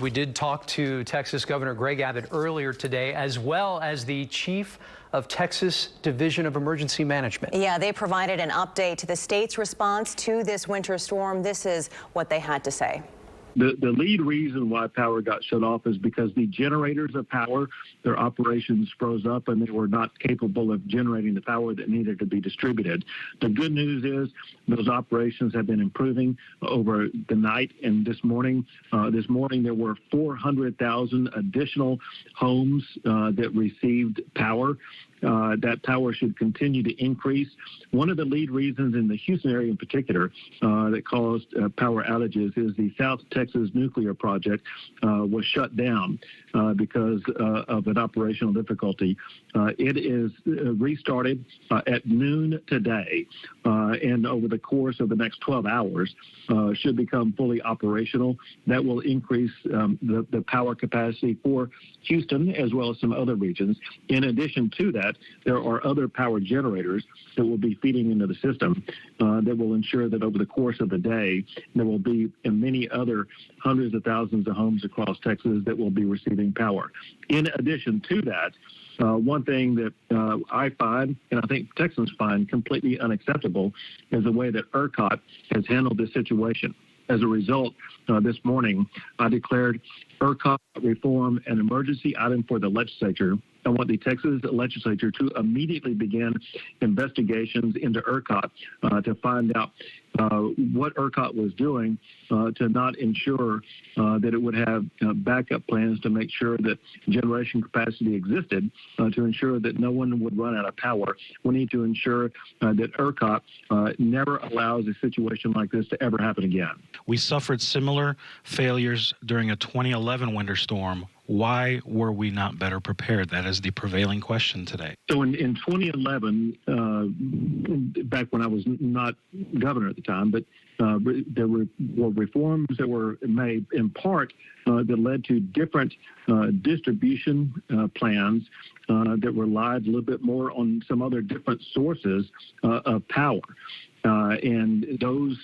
We did talk to Texas Governor Greg Abbott earlier today, as well as the chief of Texas Division of Emergency Management. Yeah, they provided an update to the state's response to this winter storm. This is what they had to say. The lead reason why power got shut off is because the generators of power, their operations froze up and they were not capable of generating the power that needed to be distributed. The good news is those operations have been improving over the night and this morning. There were 400,000 additional homes that received power. That power should continue to increase. One of the lead reasons in the Houston area in particular that caused power outages is the South Texas nuclear project was shut down because of an operational difficulty. It is restarted at noon today, and over the course of the next 12 hours should become fully operational. That will increase the power capacity for Houston as well as some other regions. In addition to that, there are other power generators that will be feeding into the system that will ensure that over the course of the day, there will be many other hundreds of thousands of homes across Texas that will be receiving power. In addition to that, one thing that I find, and I think Texans find completely unacceptable, is the way that ERCOT has handled this situation. As a result, this morning, I declared ERCOT reform an emergency item for the legislature. I want the Texas legislature to immediately begin investigations into ERCOT to find out what ERCOT was doing to not ensure that it would have backup plans to make sure that generation capacity existed to ensure that no one would run out of power. We need to ensure that ERCOT never allows a situation like this to ever happen again. We suffered similar failures during a 2011 winter storm. Why were we not better prepared? That is the prevailing question today. So in 2011, back when I was not governor at the time, but there were reforms that were made in part that led to different distribution plans that relied a little bit more on some other different sources of power. And those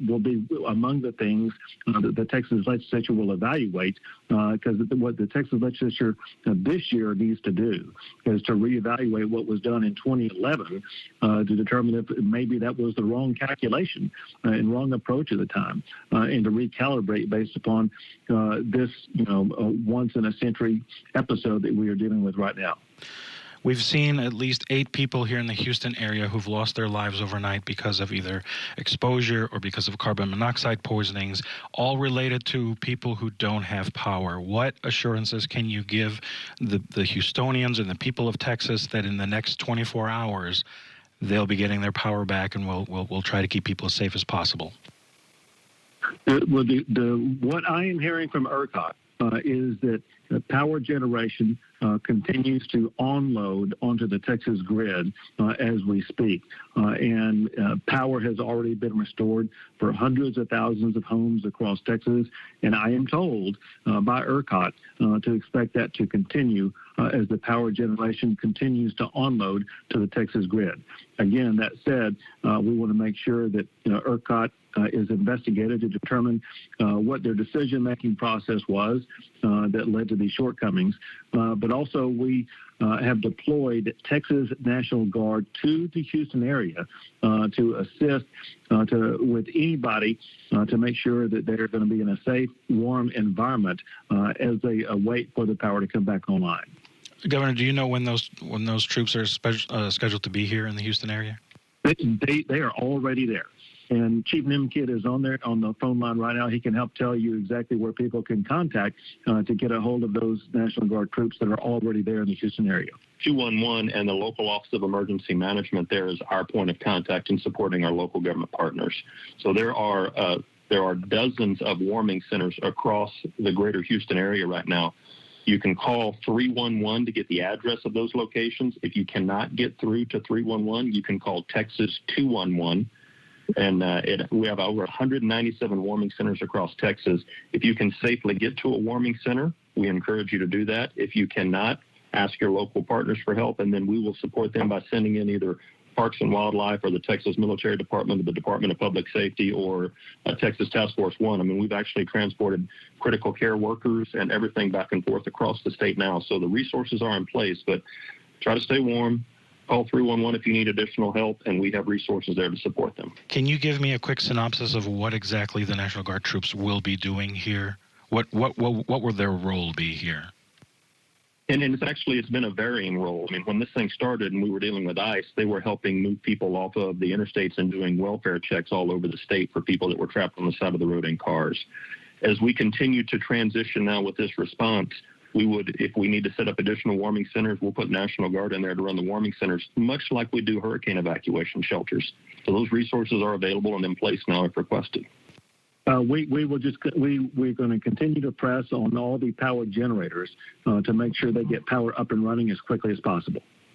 will be among the things that the Texas legislature will evaluate, because what the Texas legislature this year needs to do is to reevaluate what was done in 2011 to determine if maybe that was the wrong calculation and wrong approach at the time, and to recalibrate based upon this, once-in-a-century episode that we are dealing with right now. We've seen at least 8 people here in the Houston area who've lost their lives overnight because of either exposure or because of carbon monoxide poisonings, all related to people who don't have power. What assurances can you give the Houstonians and the people of Texas that in the next 24 hours they'll be getting their power back, and we'll try to keep people as safe as possible? What I am hearing from ERCOT is that power generation continues to onload onto the Texas grid as we speak. And power has already been restored for hundreds of thousands of homes across Texas. And I am told by ERCOT to expect that to continue as the power generation continues to onload to the Texas grid. Again, that said, we want to make sure that ERCOT is investigated to determine what their decision-making process was that led to these shortcomings. But also we have deployed Texas National Guard to the Houston area to assist with anybody to make sure that they're going to be in a safe, warm environment as they wait for the power to come back online. Governor, do you know when those troops are scheduled to be here in the Houston area? They are already there. And Chief Nimkid is on the phone line right now. He can help tell you exactly where people can contact to get a hold of those National Guard troops that are already there in the Houston area. 211 and the local Office of Emergency Management there is our point of contact in supporting our local government partners. So there are dozens of warming centers across the greater Houston area right now. You can call 311 to get the address of those locations. If you cannot get through to 311, you can call Texas 211. And we have over 197 warming centers across Texas. If you can safely get to a warming center, we encourage you to do that. If you cannot, ask your local partners for help, and then we will support them by sending in either Parks and Wildlife or the Texas Military Department or the Department of Public Safety or Texas Task Force 1. I mean, we've actually transported critical care workers and everything back and forth across the state now. So the resources are in place, but try to stay warm. Call 311 if you need additional help, and we have resources there to support them. Can you give me a quick synopsis of what exactly the National Guard troops will be doing here? What will their role be here? And it's been a varying role. I mean, when this thing started and we were dealing with ICE, they were helping move people off of the interstates and doing welfare checks all over the state for people that were trapped on the side of the road in cars. As we continue to transition now with this response, we would, if we need to set up additional warming centers, we'll put National Guard in there to run the warming centers, much like we do hurricane evacuation shelters. So those resources are available and in place now if requested. We're going to continue to press on all the power generators to make sure they get power up and running as quickly as possible.